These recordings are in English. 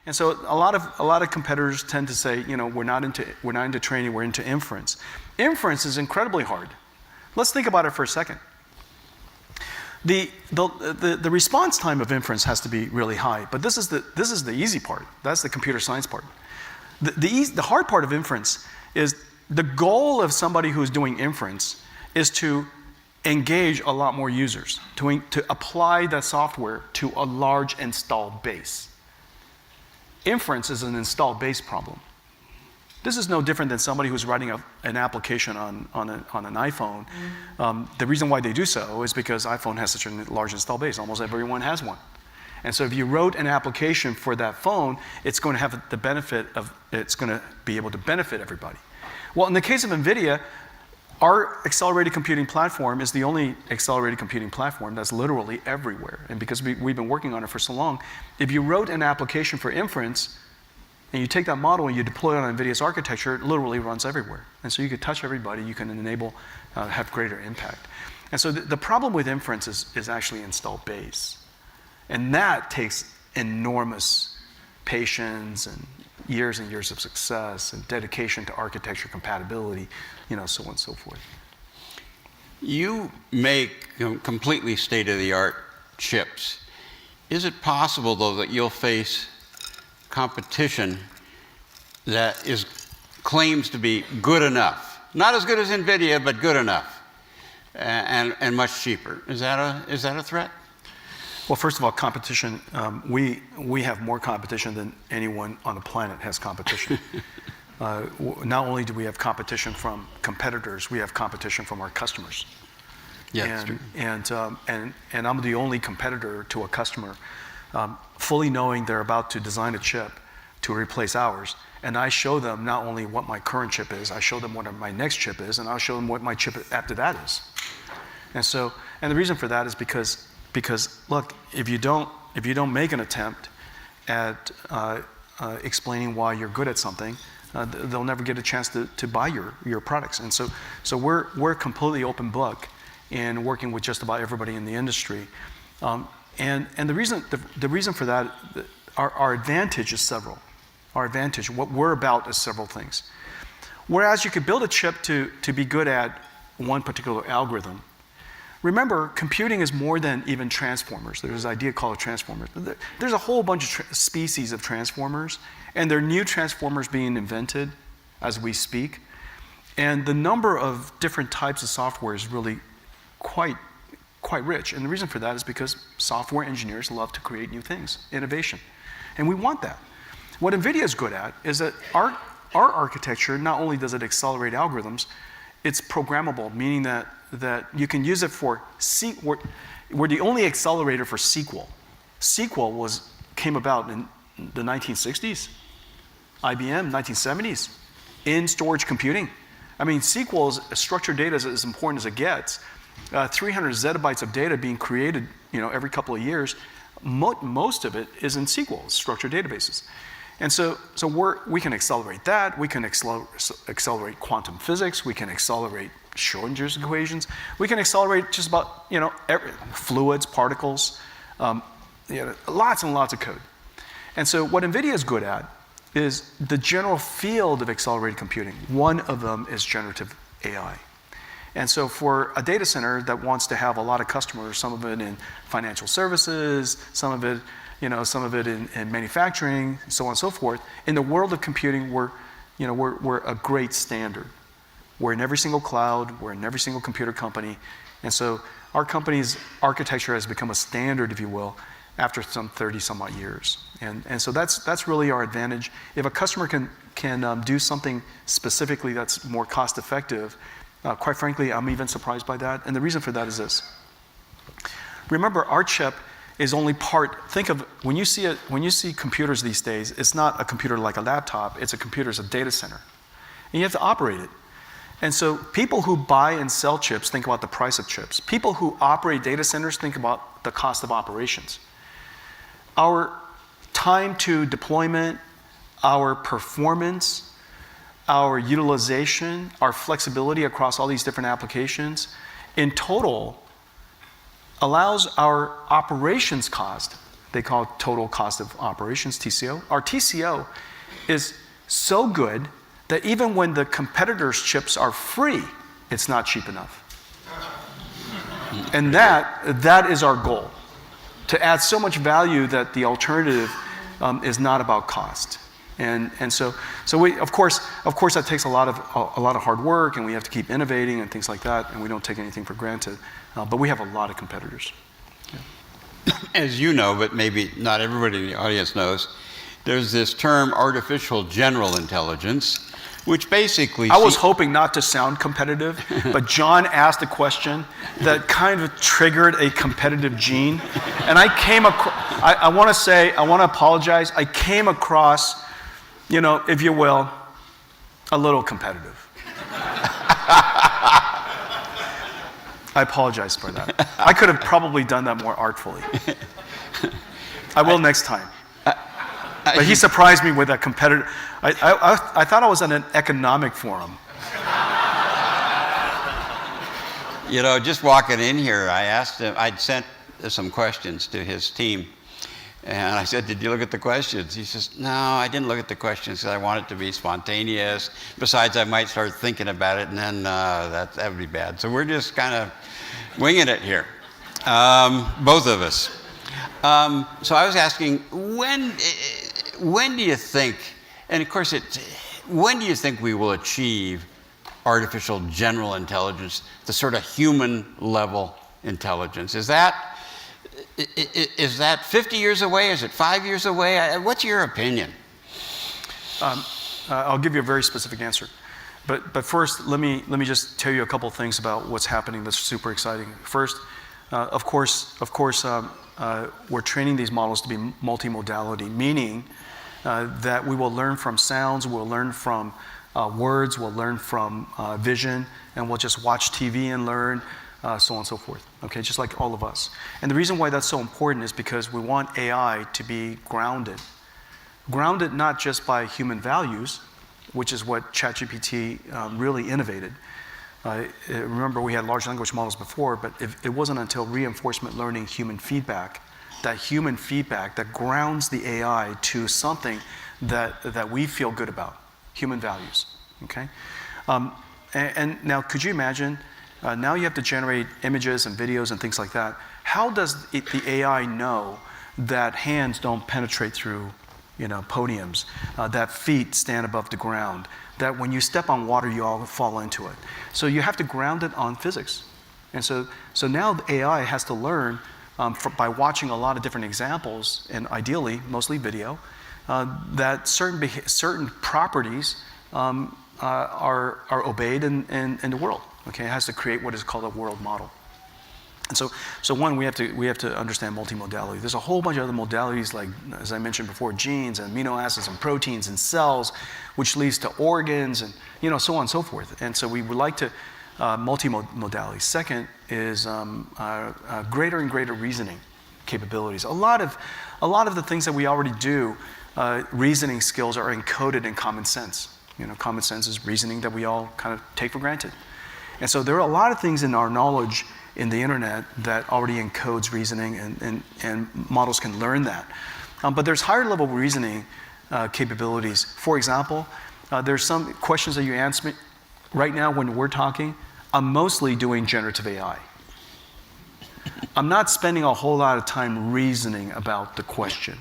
And so a lot of competitors tend to say, we're not into training, we're into inference. Inference is incredibly hard. Let's think about it for a second. The response time of inference has to be really high, but this is the easy part. That's the computer science part. The hard part of inference is the goal of somebody who's doing inference is to engage a lot more users, to apply that software to a large installed base. Inference is an installed base problem. This is no different than somebody who's writing an application on an iPhone. The reason why they do so is because iPhone has such a large install base. Almost everyone has one. And so if you wrote an application for that phone, it's going to have the benefit of, it's going to be able to benefit everybody. Well, in the case of NVIDIA, our accelerated computing platform is the only accelerated computing platform that's literally everywhere. And because we've been working on it for so long, if you wrote an application for inference, and you take that model and you deploy it on NVIDIA's architecture, it literally runs everywhere. And so you can touch everybody, you can enable, have greater impact. And so the problem with inference is actually installed base. And that takes enormous patience and years of success and dedication to architecture compatibility, so on and so forth. You make completely state-of-the-art chips. Is it possible, though, that you'll face competition that claims to be good enough? Not as good as NVIDIA, but good enough, and much cheaper. Is that a threat? Well, first of all, competition, we have more competition than anyone on the planet has competition. Not only do we have competition from competitors, we have competition from our customers. Yeah, and I'm the only competitor to a customer, fully knowing they're about to design a chip to replace ours. And I show them not only what my current chip is, I show them what my next chip is, and I'll show them what my chip after that is. And the reason for that is because look, if you don't make an attempt at explaining why you're good at something, they'll never get a chance to buy your products. And so we're completely open book in working with just about everybody in the industry. And the reason for that, our advantage is several. Our advantage, what we're about, is several things. Whereas you could build a chip to be good at one particular algorithm. Remember, computing is more than even transformers. There's this idea called transformers. There's a whole bunch of species of transformers, and there are new transformers being invented as we speak. And the number of different types of software is really quite rich. And the reason for that is because software engineers love to create new things, innovation. And we want that. What NVIDIA is good at is that our architecture, not only does it accelerate algorithms, it's programmable, meaning that you can use it for, we're the only accelerator for SQL. SQL came about in the 1960s, IBM, 1970s, in storage computing. I mean, SQL is structured data as important as it gets. 300 zettabytes of data being created, every couple of years. Most of it is in SQL, structured databases. And so we can accelerate that. We can accelerate quantum physics. We can accelerate Schrödinger's equations. We can accelerate just about fluids, particles, lots and lots of code. And so what NVIDIA is good at is the general field of accelerated computing. One of them is generative AI. And so for a data center that wants to have a lot of customers, some of it in financial services, some of it in manufacturing, so on and so forth, in the world of computing, we're a great standard. We're in every single cloud, we're in every single computer company, and so our company's architecture has become a standard, if you will, after some 30 some odd years. And so that's really our advantage. If a customer can do something specifically that's more cost effective, quite frankly, I'm even surprised by that. And the reason for that is this. Remember, our chip is only part. Think of when you see computers these days, it's not a computer like a laptop, it's a computer as a data center. And you have to operate it. And so people who buy and sell chips think about the price of chips. People who operate data centers think about the cost of operations. Our time to deployment, our performance, our utilization, our flexibility across all these different applications, in total, allows our operations cost They call it total cost of operations, TCO. Our TCO is so good that even when the competitors' chips are free, it's not cheap enough. And that is our goal, to add so much value that the alternative is not about cost. And so we, of course that takes a lot of hard work, and we have to keep innovating and things like that, and we don't take anything for granted. But we have a lot of competitors. Yeah. As you know, but maybe not everybody in the audience knows, there's this term artificial general intelligence, which basically... I was hoping not to sound competitive, but John asked a question that kind of triggered a competitive gene. And I came across, I want to apologize, I came across, you know, if you will, a little competitive. I apologize for that. I could have probably done that more artfully. I will next time. But he surprised me with that competitive. I thought I was at an economic forum. You know, just walking in here, I asked him, I'd sent some questions to his team. And I said, did you look at the questions? He says, no, I didn't look at the questions because I want it to be spontaneous. Besides, I might start thinking about it, and then that would be bad. So we're just kind of winging it here, both of us. So I was asking, when do you think, and of course, when do you think we will achieve artificial general intelligence, the sort of human level intelligence? Is that 50 years away? Is it 5 years away? What's your opinion? I'll give you a very specific answer. But first, let me just tell you a couple things about what's happening that's super exciting. First, of course, we're training these models to be multimodality, meaning that we will learn from sounds, we'll learn from words, we'll learn from vision, and we'll just watch TV and learn, so on and so forth. Okay, just like all of us. And the reason why that's so important is because we want AI to be grounded. Grounded not just by human values, which is what ChatGPT really innovated. Remember, we had large language models before, but it wasn't until reinforcement learning human feedback that grounds the AI to something that we feel good about, human values, okay? And now, could you imagine, now you have to generate images and videos and things like that. How does the AI know that hands don't penetrate through, you know, podiums, that feet stand above the ground, that when you step on water, you all fall into it? So you have to ground it on physics. And so now the AI has to learn by watching a lot of different examples, and ideally, mostly video, that certain properties are obeyed in the world. Okay, it has to create what is called a world model. And so one, we have to understand multimodality. There's a whole bunch of other modalities, like, as I mentioned before, genes and amino acids and proteins and cells, which leads to organs and, you know, so on and so forth. And so we would like to multimodality. Second is greater and greater reasoning capabilities. A lot of the things that we already do, reasoning skills are encoded in common sense. You know, common sense is reasoning that we all kind of take for granted. And so there are a lot of things in our knowledge in the internet that already encodes reasoning, and models can learn that. But there's higher level reasoning capabilities. For example, there's some questions that you answer me right now when we're talking. I'm mostly doing generative AI. I'm not spending a whole lot of time reasoning about the question.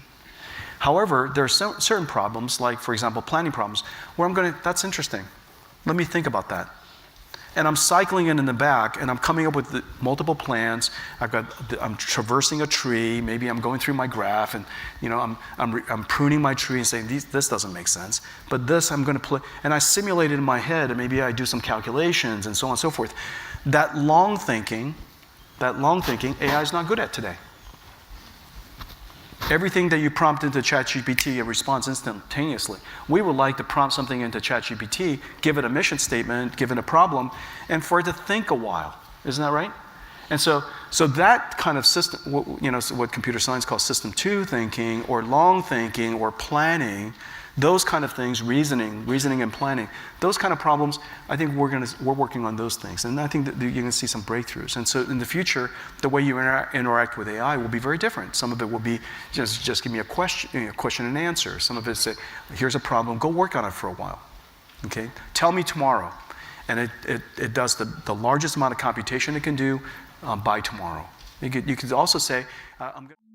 However, there are certain problems, like, for example, planning problems, where that's interesting. Let me think about that. And I'm cycling it in the back, and I'm coming up with multiple plans. I'm traversing a tree. Maybe I'm going through my graph, and, you know, I'm pruning my tree and saying, this doesn't make sense. But this I'm going to play, and I simulate it in my head, and maybe I do some calculations and so on and so forth. That long thinking, AI is not good at today. Everything that you prompt into ChatGPT, it responds instantaneously. We would like to prompt something into ChatGPT, give it a mission statement, give it a problem, and for it to think a while. Isn't that right? And so that kind of system, you know, what computer science calls system 2 thinking, or long thinking, or planning, Those kind of things, reasoning and planning, those kind of problems, I think we're working on those things. And I think that you're going to see some breakthroughs. And so in the future, the way you interact with AI will be very different. Some of it will be just give me a question and answer. Some of it say, here's a problem, go work on it for a while. Okay? Tell me tomorrow. And it does the largest amount of computation it can do by tomorrow. You could also say, I'm going to